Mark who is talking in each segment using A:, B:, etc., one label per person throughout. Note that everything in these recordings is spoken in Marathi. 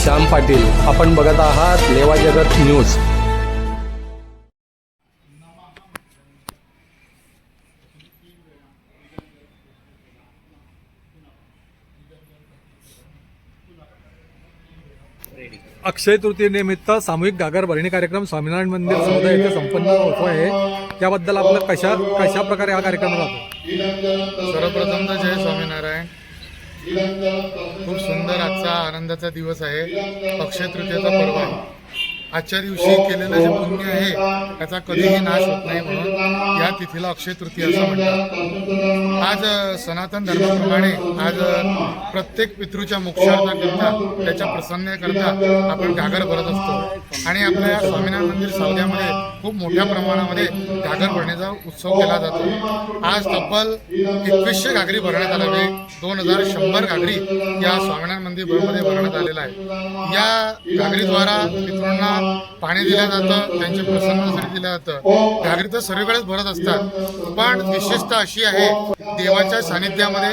A: श्याम पाटील. आपण बघत आहात लेवा जगत न्यूज. अक्षय तृतीयेनिमित्त सामूहिक घागर भरणी कार्यक्रम स्वामीनारायण मंदिर समुदाय येथे संपन्न होतो आहे. त्याबद्दल आपलं कशा प्रकारे हा कार्यक्रम राहतो?
B: सर्वप्रथम तर जय स्वामीनारायण. खूप सुंदर आजचा आनंदाचा दिवस आहे. अक्षय तृतीयेचा पर्व आहे. आजच्या दिवशी केलेलं जे पुण्य आहे त्याचा कधीही नाश होत नाही, म्हणून या तिथीला अक्षय तृतीया असं म्हणतात. आज सनातन धर्माप्रमाणे आज प्रत्येक पितृच्या मोक्षार्थाकरता त्याच्या प्रसन्नेकरता आपण घागर भरत असतो आणि आपल्या या स्वामीनारायण मंदिर सावद्यामध्ये खूप मोठ्या प्रमाणामध्ये घागर भरण्याचा उत्सव केला जातो. आज तब्बल 2100 घागरी भरण्यात आल्या आहे. 2100 घागरी या स्वामीनारायण मंदिरमध्ये भरण्यात आलेला आहे. या घागरीद्वारा पितृंना पाणी दिलं जातं, त्यांचे प्रसन्नासाठी दिलं जातं. घागरी तर सर्वीकडेच भरत असतात, पण विशेषतः अशी आहे देवाच्या सानिध्यामध्ये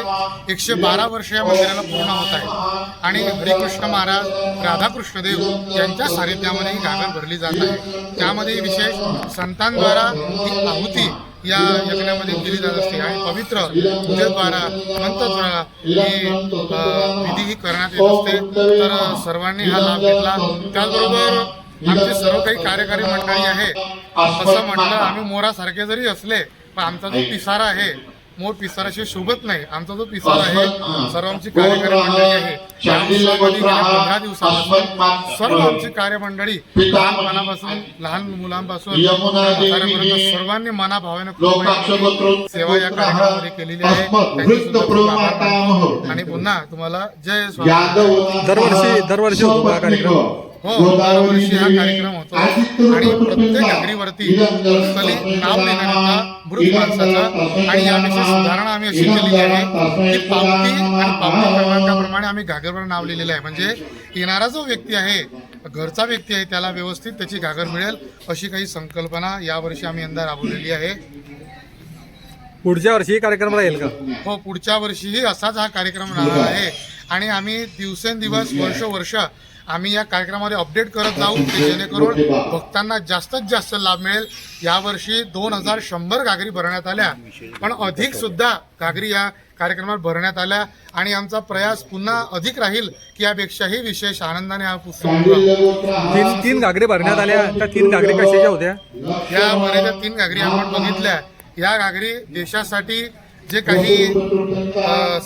B: 112 वर्ष या मंदिराला पूर्ण होत आहे आणि हरिकृष्ण महाराज राधाकृष्ण देव यांच्या सानिध्यामध्ये ही घागर भरली जात आहे. त्यामध्ये विशेष संतांद्वारा ही आहुती या यज्ञामध्ये केली जात असते आणि पवित्र पूजेद्वारा मंत्रद्वारा ही विधी ही करण्यात येत असते. तर सर्वांनी हा लाभ घेतला. त्याचबरोबर आमचे सर्व काही कार्यकारी मंडळी आहे. असं म्हटलं आम्ही मोरासारखे जरी असले पण आमचा जो पिसारा आहे, मोर पिसाराशी शोभत नाही. आमचा जो पिसारा आहे, सर्व आमची कार्यकारी मंडळी आहे. 15 दिवसापासून सर्व आमची कार्यमंडळी लहान मुलांपासून सर्वांनी मनाभावाने सेवा या कार्यक्रमामध्ये केलेली आहे. आणि पुन्हा तुम्हाला जय स्वामी.
A: दरवर्षी होतो हा कार्यक्रम.
B: हो, दरवर्षी हा कार्यक्रम होतो आणि प्रत्येक घागरीवरती नाव लिहिण्याकरता मृत माणसाचं आणि यापेक्षा सुधारणा आम्ही अशी केलेली आहे की पावती आणि पावती क्रमांकाप्रमाणे आम्ही घागरवर नाव लिहिलेलं आहे. म्हणजे येणारा जो व्यक्ती आहे, घरचा व्यक्ती आहे, त्याला व्यवस्थित त्याची घागर मिळेल अशी काही संकल्पना यावर्षी आम्ही यंदा राबवलेली आहे.
A: पुढच्या वर्षी कार्यक्रम राहील का?
B: हो, पुढच्या वर्षीही असाच हा कार्यक्रम राहणार आहे आणि आम्ही दिवसेंदिवस वर्ष आम्ही या कार्यक्रमामध्ये अपडेट करत जाऊ की जेणेकरून भक्तांना जास्तीत जास्त लाभ मिळेल. यावर्षी 2100 घागरी भरण्यात आल्या, पण अधिक सुद्धा घागरी या कार्यक्रमात भरण्यात आल्या आणि आमचा प्रयास पुन्हा अधिक राहील की यापेक्षाही विशेष आनंदाने हा उत्सव.
A: तीन घागरी भरण्यात आल्या. त्या 3 घागरी कशाच्या होत्या?
B: या बऱ्याचशा 3 घागरी आपण बघितल्या. या घागरी देशासाठी जे काही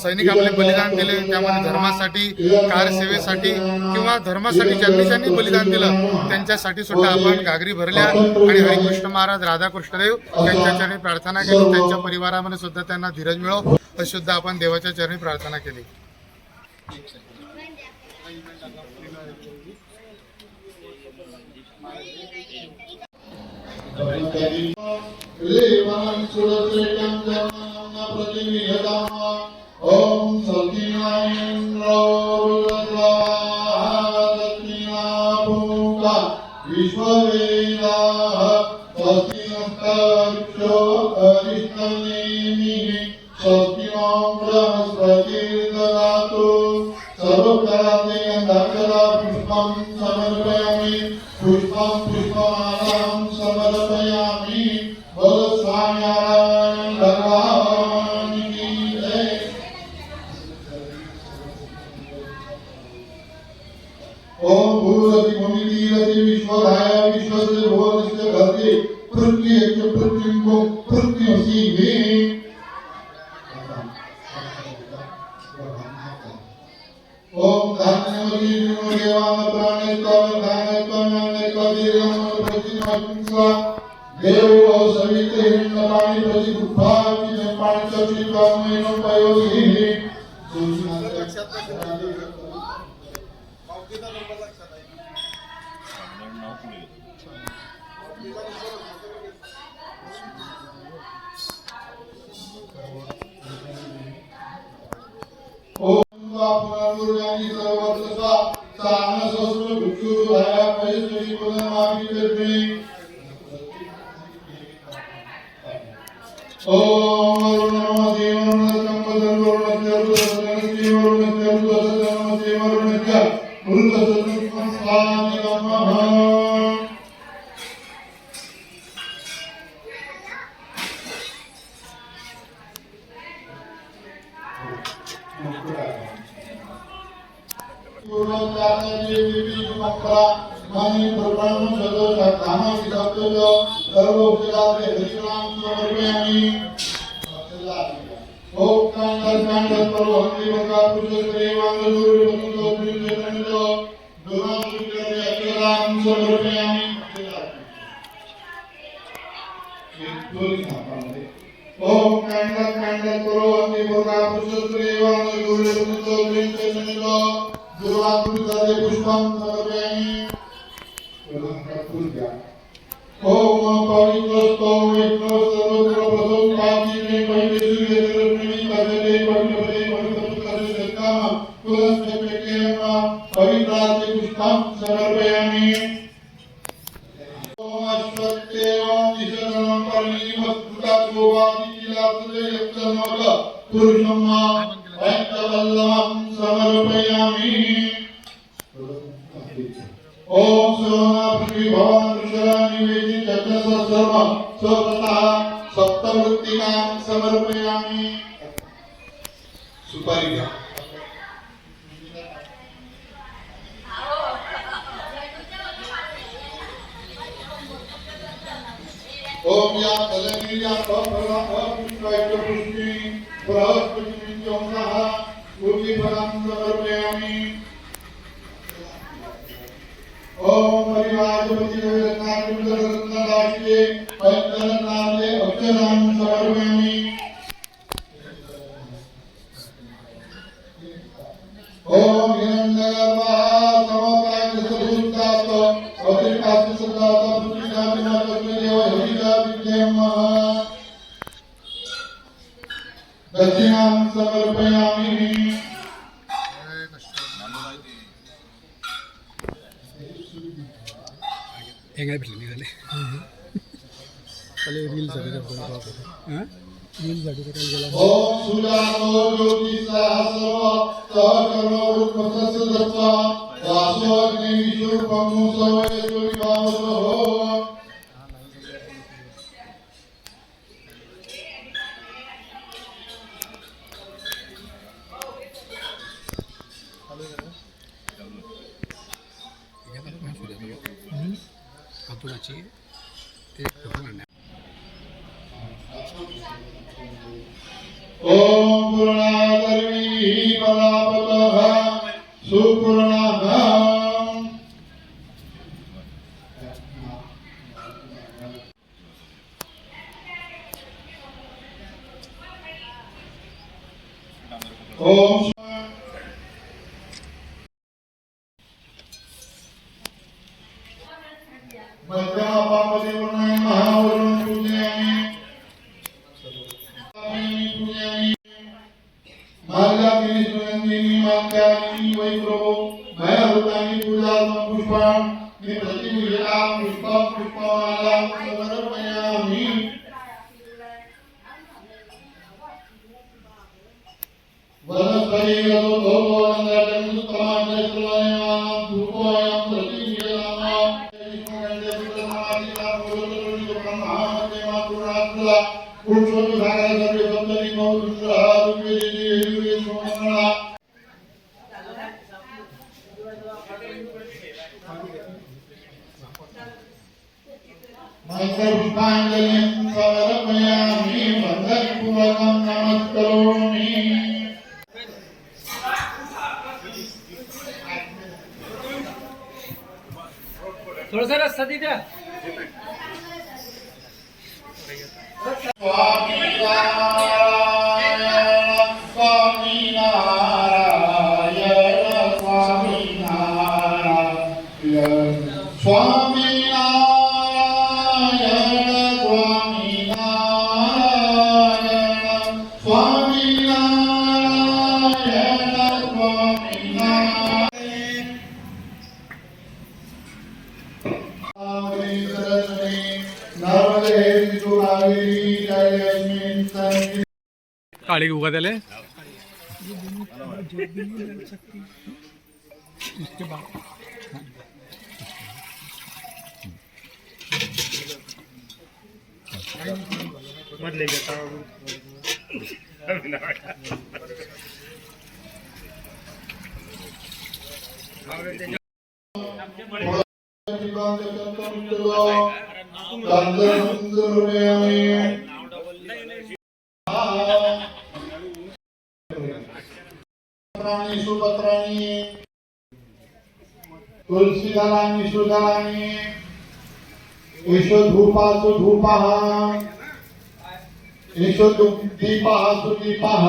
B: सैनिक आपले बलिदान दिले, त्यामध्ये धर्मासाठी, कारसेवेसाठी किंवा धर्मासाठी ज्यांनी बलिदान दिलं त्यांच्यासाठी सुद्धा आपण घागरी भरल्या आणि हरिकृष्ण महाराज राधाकृष्णदेव यांच्या चरणी प्रार्थना केली. त्यांच्या परिवारामध्ये सुद्धा त्यांना धीरज मिळो अशी सुद्धा आपण देवाच्या चरणी प्रार्थना केली.
C: ओम सतीनारायण विश्ववेदा सतीनस्तक्षो अरिष्टनेमिः सतीनां बृहस्पतिर्ददातु सर्वकाले दक्षरा पुष्पं समर्पयामि. पुष्पमालां समर्पयामि. बोलो स्वामीनारायण भगवान की जय. ओम भूरति भूमिरति विश्वधाया विश्वस्य भुवनस्य धरति पृथ्वी पृथ्वीं पृथ्वीसी मे. ओम धान्यमति देवान प्राणेत्वं धान्यत्वं कदिरं प्रतिमात्मस्वा देव सविते हिंदपाणी प्रतिगुप्ताची जपाणी चक्री कामेनो पयोधी. ओम वापनानुर्यानी सर्वत्रसा सानसस्व भिक्षु धाया पैसरी पुनर्मामी निर्मे. ओम वरुणो देवं संपदं वरुणस्य वरुणस्य वरुणस्य वरुणस्य वरुणस्य ओम कांडक कांडक करो अन्य भोगा पुष्पत्रेवांग दुर्लभतो ग्रंथसनितो दुर्वापुरुषादे पुष्पं समर्पयामि ओम पवित्रस्तो विष्णु सर्वत्र प्रसन्न पावित्रे पवित्रे सूर्यदेवप्रेमी कदले पवित्रे पवित्रपुत्रस्य सत्काम तुलस्य पेकेम पवित्रादे पुष्पं समर्पयामि ओम अश्वत्थेवं निशरणं परिणीमस्तुता गोवादिलासले यत्समग पुरुषम्मा ऐक्यवल्लभं समर्पयामि ओम सोना पृथ्वी भवन ऋषरा निवेदि चक्रस सर्व स्वतः सप्तवृत्तिकां समर्पयामि सुपारी घ्या ओम या कलनीया पफला पुष्पायत पुष्पी बृहस्पति चौनः पूर्वी फलं समर्पयामि ओम परिवारपति रत्नाकृतरत्नदास्ये पंचरत्नादे अक्षरां समर्पयामि ओम हिरण्यगर्भः समकायसुदात अतिकासुदात पुत्रिकामिनाकस्मदेव हरिका विद्येमः दक्षिणां समर्पयामि
A: हेंगाय भेटले निघाले रीलसाठी गेला
C: ओम सुजातो ज्योतिषा सर्व सहकर्म वृत्तस्य दत्वा वासो अग्निविशुर्भं सवयसो विभावसो
A: अतुलाची ते फोटो आणण्या
C: ओम पूर्णाधर्मी बलापतः सुपूर्णः ओम मध्यमापामदे वर्णाय महावरुण पूजयामि पूजयामि माल्याग्नि सुगंधिनी माल्याग्नि वैप्रभो भयहृतानि पूजात्मक पुष्पान् प्रतिपूजयां पुष्पं पुष्पमालां समर्पयामि वनस्पति रतो धोवनन्दमुत्तमाञ्जस्वयं धूपोऽयं प्रतिपूजयामः पुष्पाञ्जलिं समर्पयामि वन्दनपूर्वकं नमस्करोमि
A: थोडासा रस्ता द्या काळी उगा त्याले
C: सुपत्राणी तुलसी दलानी सुदलानी यशोधूपासु धूपः यशोदीपः सुदीपः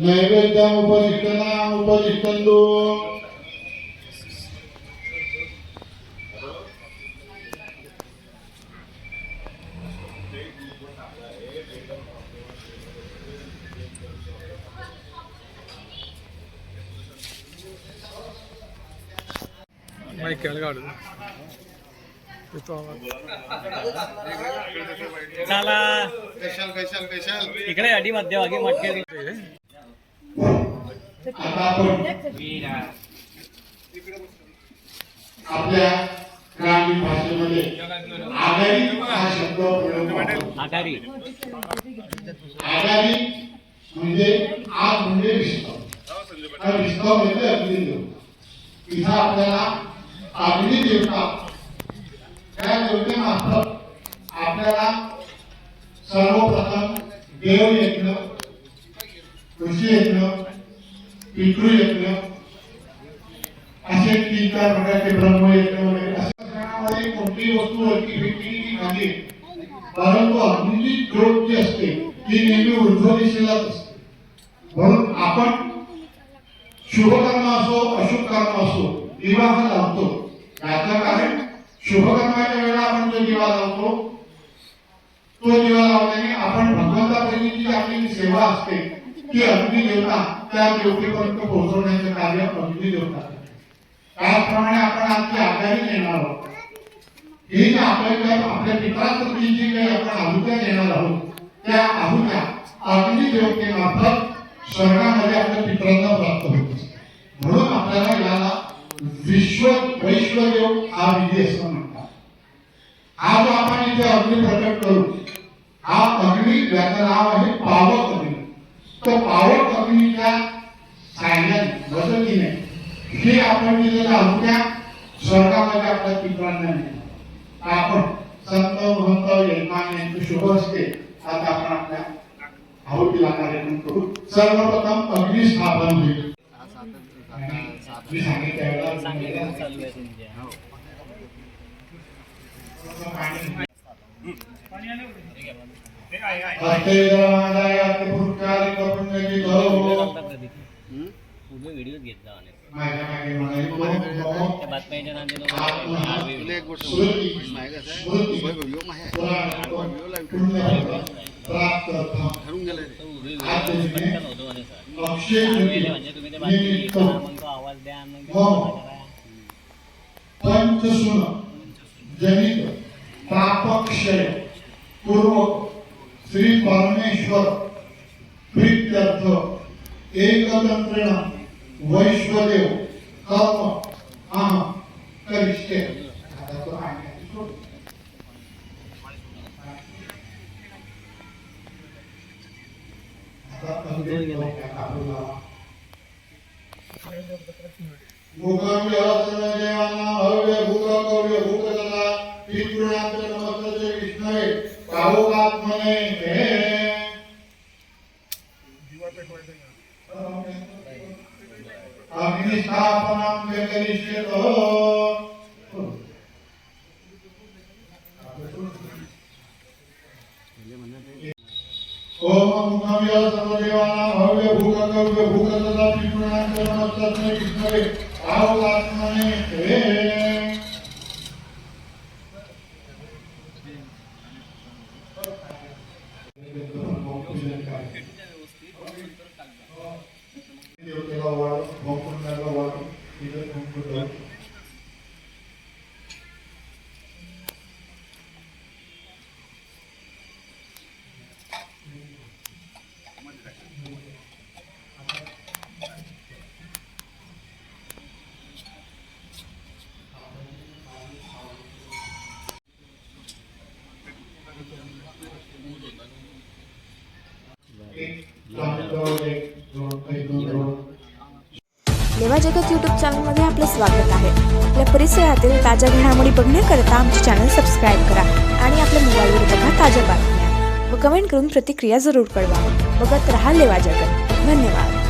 C: नैवेद्यम उपदिष्टनाम उपदिष्टन्तु
A: माईक केळगाड येतो आवाज.
D: चला
B: कशाल कशाल कशाल
D: इकडे अडी मध्यभागी मटके
C: आता आपण आपल्या ग्रामीण भाषेमध्ये आघाडी हा शब्द प्रयोग करतो.
D: आघाडी
C: आघाडी म्हणजे आग म्हणजे विष्णू आणि विष्णू म्हणजे अग्निदेव. इथं आपल्याला अग्निदेवता त्या देवतेमार्फत आपल्याला सर्वप्रथम देवयज्ञ, ऋषीयज्ञ, पितृयज्ञ असे 3-4 प्रकारचे ब्रह्मयज्ञ वगैरे अशा सणामध्ये कोणतीही वस्तू वरती भेटली की नाही, परंतु अग्नीची ज्योत जी असते ती नेहमी ऊर्ध्व दिशेलाच असते. म्हणून आपण शुभ कर्म असो अशुभ कर्म असो दिवा हा लावतो. याचं कारण शुभ कर्माच्या वेळेला आपण जो दिवा लावतो तो दिवा लावल्याने आपण भगवंताप्रतीची जी आपली सेवा असते ती अग्नी देवता त्या देवतेपर्यंत पोहोचवण्याचं कार्य अग्नी देवता करते. त्याचप्रमाणे आपण आजची आघाडी देणार आहोत. ही जी आपल्या पित्राप्रती जी काही आपण आहुत्या देणार आहोत त्या आहुत्या अग्नी देवतेमार्फत स्वर्गामध्ये आपल्या पित्रांना प्राप्त होत असतात. म्हणून आपल्याला याला वैश्वदेव हा विधी असं म्हणतात. हा जो आपण इथे अग्नी प्रकट करू हा अग्नी ज्याचं नाव आहे पावक अग्नी. तो पावक अग्नीच्या साह्याने मदतीने हे आपण दिलेल्या आहुत्या स्वर्गामध्ये आपल्या पित्रांना मिळतात. आपण संत महंत यजमान यांचे शुभ असते. आता आपण आपल्या आहुतीला कार्यक्रम करू. सर्वप्रथम अग्निस्थापन होईल. मी सांगितलं
D: चालू आहे तुमच्या व्हिडिओ घेतला त्या बातम्याच्या नांदीला पटकन होतो म्हणे सर म्हणजे तुम्ही ते बातमी करा मग तो आवाज द्या मग
C: पंचसून जनित पापक्षय पूर्वक श्री परमेश्वर प्रीत्यर्थ एकतंत्रेण वैश्वदेव कर्म अहं करिष्ये. आता तो आणण्याची सोड. भूकंपदेवांना हव्य भूकंपव्य भूकदला पितृणांत नमस्ते विष्णवे पावकात्मने हे अग्निस्थापनां व्यकरिष्यतो. ओम भूकंपय सर्वदेवानां हव्य भूकंपव्य भूकदला पितृणांत नमस्ते विष्णवे पावकात्मने हे देवतेला वाढ भोकुंडाला वाढ तिथे भोकुंड जवळ एक दोन काही दोन
E: लेवा जगत यूट्यूब चॅनलमध्ये आपलं स्वागत आहे. आपल्या परिसरातील ताज्या घडामोडी बघण्याकरता आमचे चॅनल सबस्क्राईब करा आणि आपल्या मोबाईलवर बघा ताज्या बातम्या व कमेंट करून प्रतिक्रिया जरूर कळवा. बघत रहा लेवा जगत. धन्यवाद.